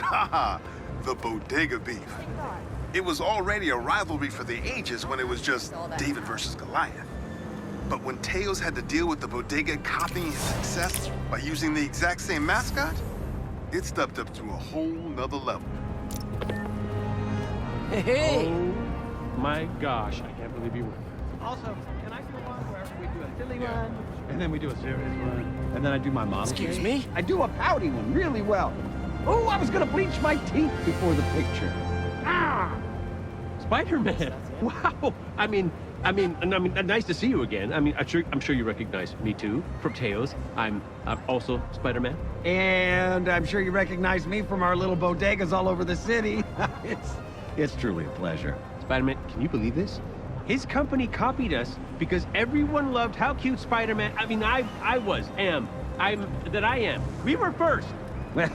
Haha, the Bodega beef. It was already a rivalry for the ages when it was just David versus Goliath. But when Teos had to deal with the Bodega copying his success by using the exact same mascot, it stepped up to a whole nother level. Hey! Oh my gosh, I can't believe you went. Also, can I do one where we do a silly one, and then we do a serious one, and then I do my mom? Excuse me? I do a pouty one really well. Oh, I was gonna bleach my teeth before the picture. Ah! Spider-Man! Wow! I mean, nice to see you again. I mean, I'm sure you recognize me too from Teos. I'm also Spider-Man. And I'm sure you recognize me from our little bodegas all over the city. It's truly a pleasure. Spider-Man, can you believe this? His company copied us because everyone loved how cute Spider-Man. I mean, I am. We were first. Well,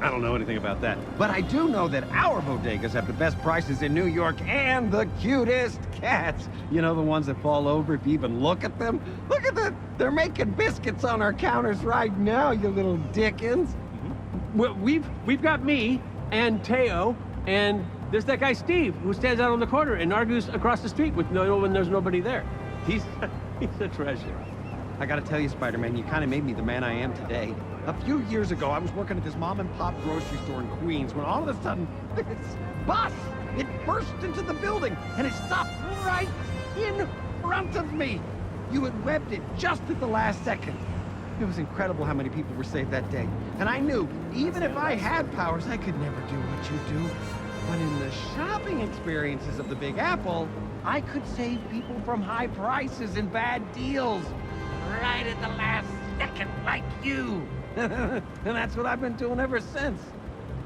I don't know anything about that. But I do know that our bodegas have the best prices in New York and the cutest cats. You know, the ones that fall over if you even look at them? Look at that. They're making biscuits on our counters right now, you little dickens. Mm-hmm. Well, we've got me and Teo, and there's that guy Steve who stands out on the corner and argues across the street when there's nobody there. He's a treasure. I gotta tell you, Spider-Man, you kind of made me the man I am today. A few years ago, I was working at this mom-and-pop grocery store in Queens when all of a sudden, this bus, it burst into the building and it stopped right in front of me. You had webbed it just at the last second. It was incredible how many people were saved that day. And I knew, even if I had powers, I could never do what you do. But in the shopping experiences of the Big Apple, I could save people from high prices and bad deals. Right at the last second, like you. And that's what I've been doing ever since.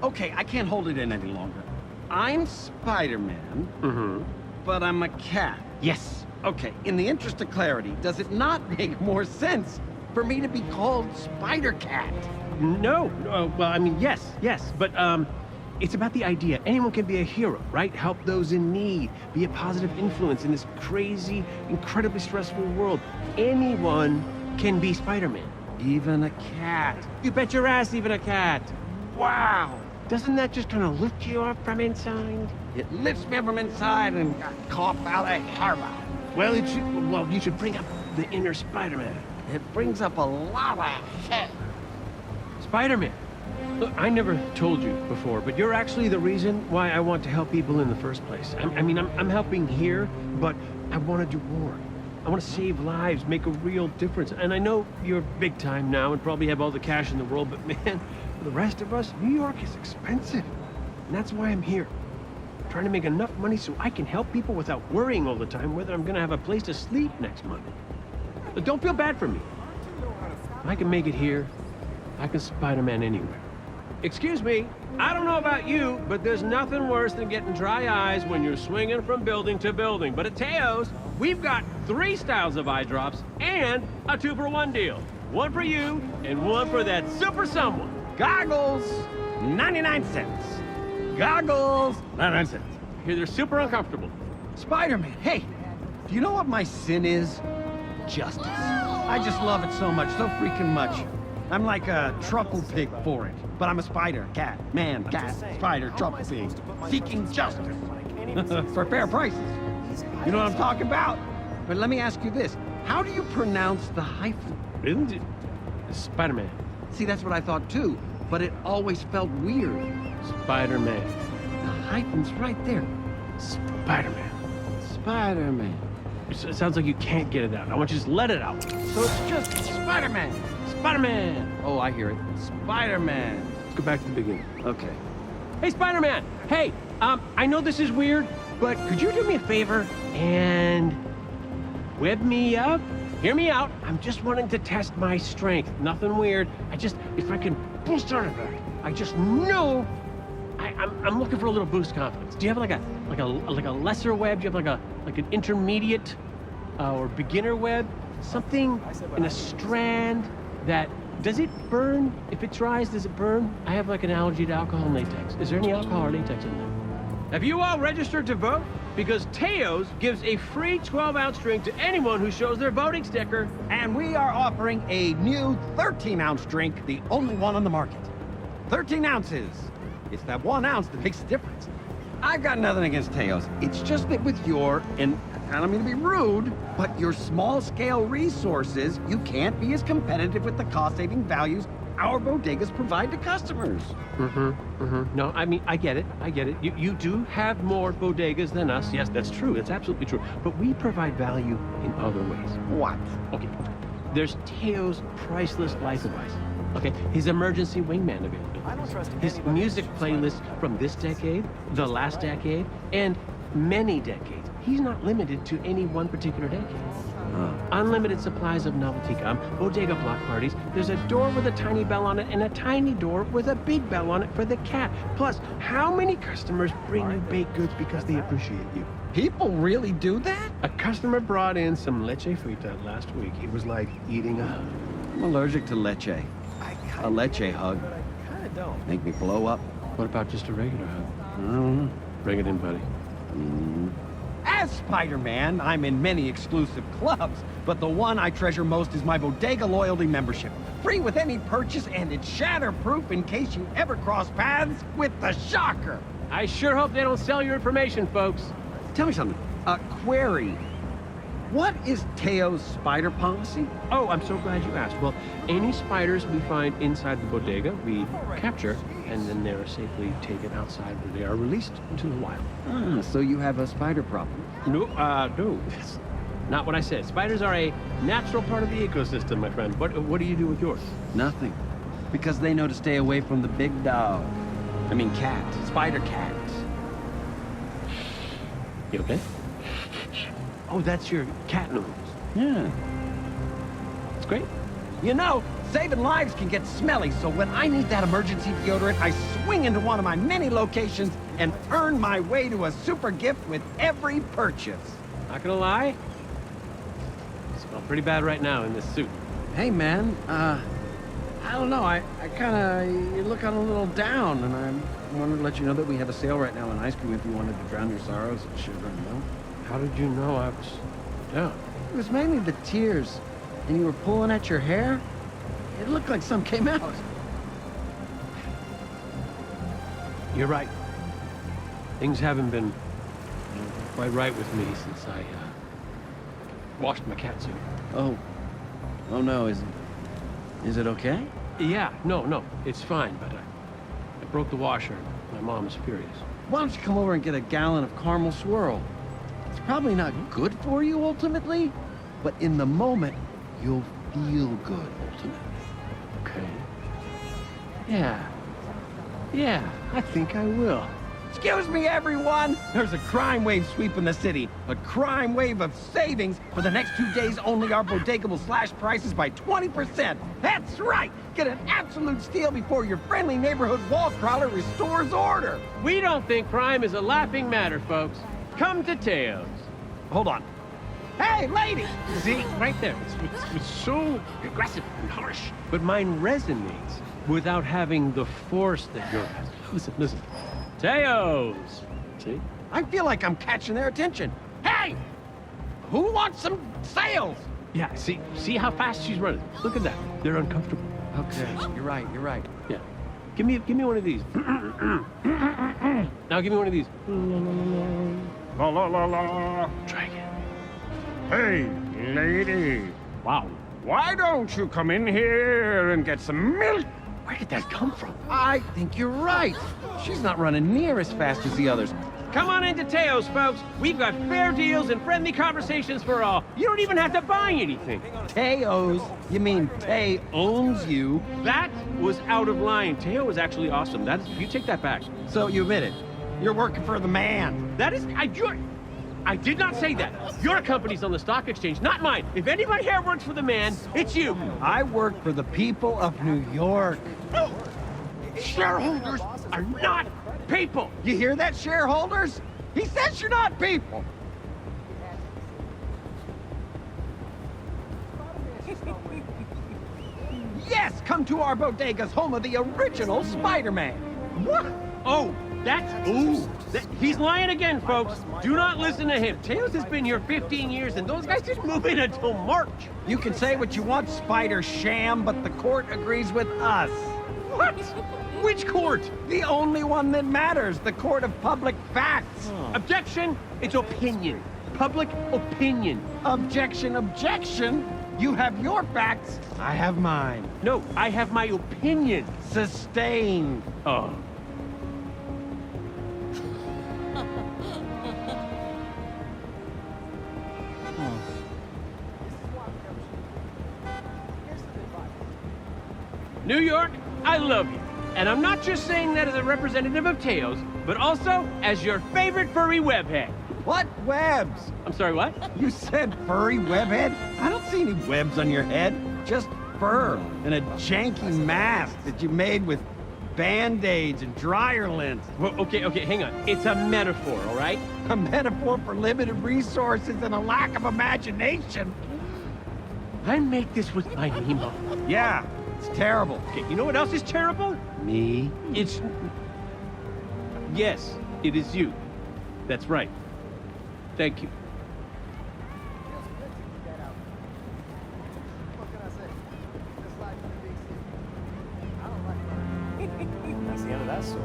Okay, I can't hold it in any longer. I'm Spider-Man, but I'm a cat. Yes. Okay, in the interest of clarity, does it not make more sense for me to be called Spider-Cat? No. Well, I mean, yes, but it's about the idea. Anyone can be a hero, right? Help those in need. Be a positive influence in this crazy, incredibly stressful world. Anyone can be Spider-Man. Even a cat. You bet your ass, even a cat. Wow. Doesn't that just kind of lift you up from inside? It lifts me from inside and cough out a harbor. Well, you should bring up the inner Spider-Man. It brings up a lot of shit. Spider-Man. Look, I never told you before, but you're actually the reason why I want to help people in the first place. I'm helping here, but I want to do more. I want to save lives, make a real difference. And I know you're big time now and probably have all the cash in the world, but man, for the rest of us, New York is expensive. And that's why I'm here. Trying to make enough money so I can help people without worrying all the time whether I'm going to have a place to sleep next month. But don't feel bad for me. If I can make it here, I can Spider-Man anywhere. Excuse me, I don't know about you, but there's nothing worse than getting dry eyes when you're swinging from building to building. But at Teos, we've got 3 styles of eye drops and a 2-for-1 deal. One for you and one for that super someone. Goggles, 99 cents. Goggles, 99 cents. Here, they're super uncomfortable. Spider-Man, hey, do you know what my sin is? Justice. I just love it so much, so freaking much. I'm like a truffle pig for it. But I'm a spider, cat, man, cat, spider, truffle pig. Seeking justice. For fair prices. You know what I'm talking about? But let me ask you this. How do you pronounce the hyphen? Isn't it? Spider-Man. See, that's what I thought too. But it always felt weird. Spider-Man. The hyphen's right there. Spider-Man. Spider-Man. It sounds like you can't get it out. I want you to just let it out. So it's just Spider-Man. Spider-Man. Oh, I hear it. Spider-Man. Let's go back to the beginning. Okay. Hey, Spider-Man. Hey, I know this is weird, but could you do me a favor and web me up? Hear me out. I'm just wanting to test my strength. Nothing weird. If I can boost out of it, I just know I'm looking for a little boost confidence. Do you have like a lesser web? Do you have like an intermediate or beginner web? Something in a strand that, does it burn? If it dries, does it burn? I have like an allergy to alcohol and latex. Is there any alcohol or latex in there? Have you all registered to vote? Because Teos gives a free 12-ounce drink to anyone who shows their voting sticker. And we are offering a new 13-ounce drink, the only one on the market. 13 ounces. It's that 1 ounce that makes a difference. I've got nothing against Teos. It's just that with your, and I don't mean to be rude, but your small-scale resources, you can't be as competitive with the cost-saving values our bodegas provide to customers. No, I mean, I get it. You do have more bodegas than us. Yes, that's true. That's absolutely true. But we provide value in other ways. What? Okay, there's Teo's priceless life advice. Okay, his emergency wingman availability. His music playlist from this decade, the last decade, and many decades. He's not limited to any one particular decade. Unlimited supplies of novelty gum, bodega block parties. There's a door with a tiny bell on it and a tiny door with a big bell on it for the cat. Plus, how many customers bring you baked goods because they appreciate you? People really do that? A customer brought in some leche frita last week. It was like eating a hug. I'm allergic to leche. A leche hug. Make me blow up. What about just a regular hug? I don't know. Bring it in, buddy. As Spider-Man, I'm in many exclusive clubs, but the one I treasure most is my Bodega Loyalty membership. Free with any purchase, and it's shatterproof in case you ever cross paths with the Shocker. I sure hope they don't sell your information, folks. Tell me something. Query. What is Teo's spider policy? Oh, I'm so glad you asked. Well, any spiders we find inside the bodega, we capture, and then they're safely taken outside where they are released into the wild. So you have a spider problem. No, that's not what I said. Spiders are a natural part of the ecosystem, my friend. What do you do with yours? Nothing. Because they know to stay away from the big dog. I mean cat. Spider cat. You okay? Oh, that's your cat noise. Yeah. It's great. You know, saving lives can get smelly, so when I need that emergency deodorant, I swing into one of my many locations and earn my way to a super gift with every purchase. Not gonna lie, I smell pretty bad right now in this suit. Hey, man, I don't know, I you look a little down, and I wanted to let you know that we have a sale right now on ice cream if you wanted to drown your sorrows in sugar and milk. How did you know I was down? It was mainly the tears, and you were pulling at your hair. It looked like some came out. You're right. Things haven't been quite right with me since I washed my cat suit. Oh no, is it okay? Yeah, no, it's fine, but I broke the washer and my mom is furious. Why don't you come over and get a gallon of caramel swirl? It's probably not good for you ultimately, but in the moment, you'll feel good ultimately. Okay. Yeah, I think I will. Excuse me, everyone! There's a crime wave sweeping the city. A crime wave of savings. For the next 2 days, only our bodega will slash prices by 20%. That's right! Get an absolute steal before your friendly neighborhood wall crawler restores order. We don't think crime is a laughing matter, folks. Come to Teo's. Hold on. Hey, lady! See, right there. It's so aggressive and harsh. But mine resonates without having the force that yours has. Listen. Teo's. See? I feel like I'm catching their attention. Hey! Who wants some sales? Yeah, see how fast she's running. Look at that. They're uncomfortable. Okay, you're right. Yeah. Give me one of these. Now give me one of these. La la la la. Try again. Hey, lady. Wow. Why don't you come in here and get some milk? Where did that come from? I think you're right. She's not running near as fast as the others. Come on into Teo's, folks. We've got fair deals and friendly conversations for all. You don't even have to buy anything. Teo's? You mean Tay owns you? That was out of line. Teo is actually awesome. You take that back. So you admit it. You're working for the man. That is, I did not say that. Your company's on the stock exchange, not mine. If anybody here works for the man, it's you. I work for the people of New York. No. Shareholders are not people. You hear that, shareholders? He says you're not people. Yes, come to our bodegas, home of the original Spider-Man. What? Oh, he's lying again, folks. Do not listen to him. Teo's has been here 15 years, and those guys didn't move in until March. You can say what you want, Spider Sham, but the court agrees with us. What? Which court? The only one that matters, the court of public facts. Objection! It's opinion. Public opinion. Objection, objection. You have your facts, I have mine. No, I have my opinion. Sustained. Oh. New York, I love you. And I'm not just saying that as a representative of Teos, but also as your favorite furry webhead. What webs? I'm sorry, what? You said furry webhead? I don't see any webs on your head. Just fur and a janky mask that you made with Band-Aids and dryer lint. Well, okay, hang on. It's a metaphor, all right? A metaphor for limited resources and a lack of imagination. I make this with my Nemo. Yeah, it's terrible. Okay, you know what else is terrible? Me? It's... Yes, it is you. That's right. Thank you. That's the end of that story.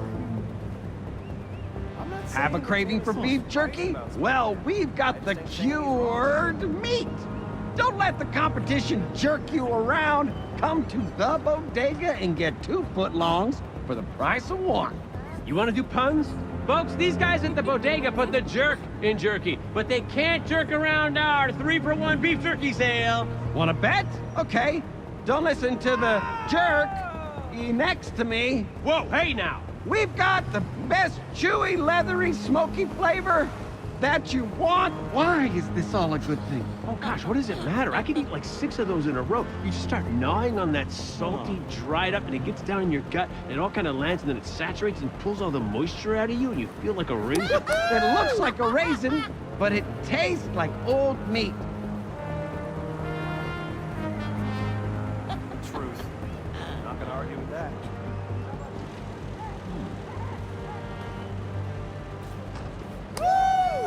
Have a craving for beef jerky? Well, we've got the cured meat. Don't let the competition jerk you around. Come to the Bodega and get 2 footlongs for the price of 1. You want to do puns? Folks, these guys at the Bodega put the jerk in jerky, but they can't jerk around our 3-for-1 beef jerky sale. Want to bet? Okay. Don't listen to the jerk next to me. Whoa, hey now. We've got the best chewy, leathery, smoky flavor that you want. Why is this all a good thing? Oh gosh, what does it matter? I could eat like 6 of those in a row. You just start gnawing on that salty, dried up, and it gets down in your gut, and it all kind of lands, and then it saturates and pulls all the moisture out of you, and you feel like a raisin. It looks like a raisin, but it tastes like old meat. Truth. Not gonna argue with that.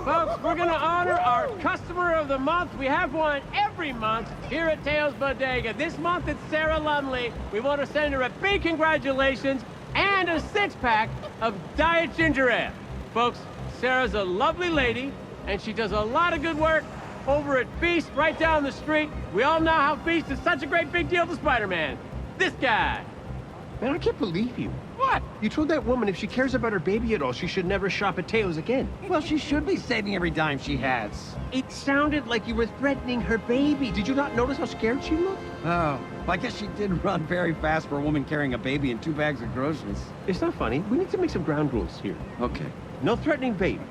Folks, we're gonna honor our customer of the month. We have one every month here at Teos Bodega. This month it's Sarah Lumley. We want to send her a big congratulations and a 6-pack of Diet Ginger Ale. Folks, Sarah's a lovely lady, and she does a lot of good work over at Feast right down the street. We all know how Feast is such a great big deal to Spider-Man. This guy. Man, I can't believe you. What? You told that woman if she cares about her baby at all, she should never shop at Teos again. Well, she should be saving every dime she has. It sounded like you were threatening her baby. Did you not notice how scared she looked? Oh, well, I guess she did run very fast for a woman carrying a baby and 2 bags of groceries. It's not funny. We need to make some ground rules here. Okay, No threatening babies.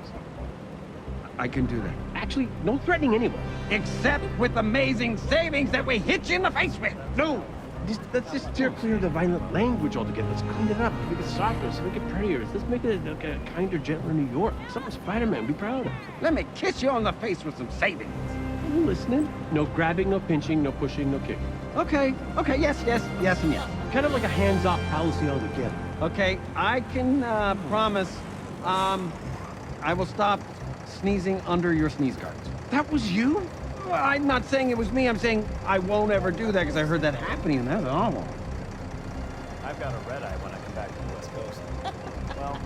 I can do that. Actually, no threatening anyone. Except with amazing savings that we hit you in the face with. No! Let's just steer clear of the violent language altogether. Let's clean it up. Make it softer. Let's make it prettier. Let's make it like a kinder, gentler New York. Something Spider-Man be proud of. Let me kiss you on the face with some savings. Are you listening? No grabbing, no pinching, no pushing, no kicking. Okay, yes, and yes. Kind of like a hands-off policy altogether. Okay, I can promise I will stop sneezing under your sneeze guards. That was you? Well, I'm not saying it was me. I'm saying I won't ever do that because I heard that happening, and that's awful. I've got a red eye when I come back to the West Coast. Well,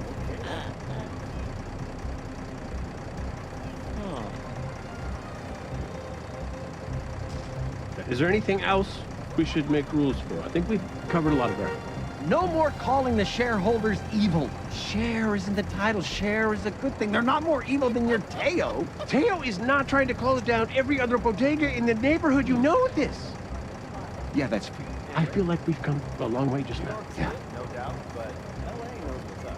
okay. Is there anything else we should make rules for? I think we've covered a lot of ground. No more calling the shareholders evil. Share isn't the title. Share is a good thing. They're not more evil than your Teo. Teo is not trying to close down every other bodega in the neighborhood. You know this. Yeah, that's fair. I feel like we've come a long way just now. Yeah. No doubt, but LA knows what's up.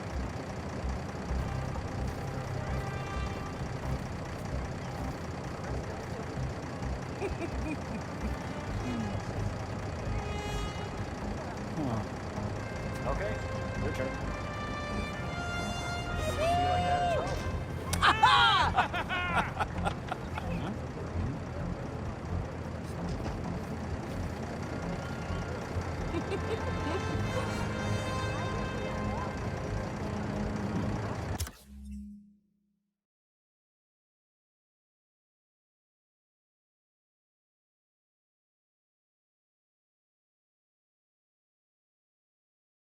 Okay, your turn. It wouldn't be like that in Charlotte.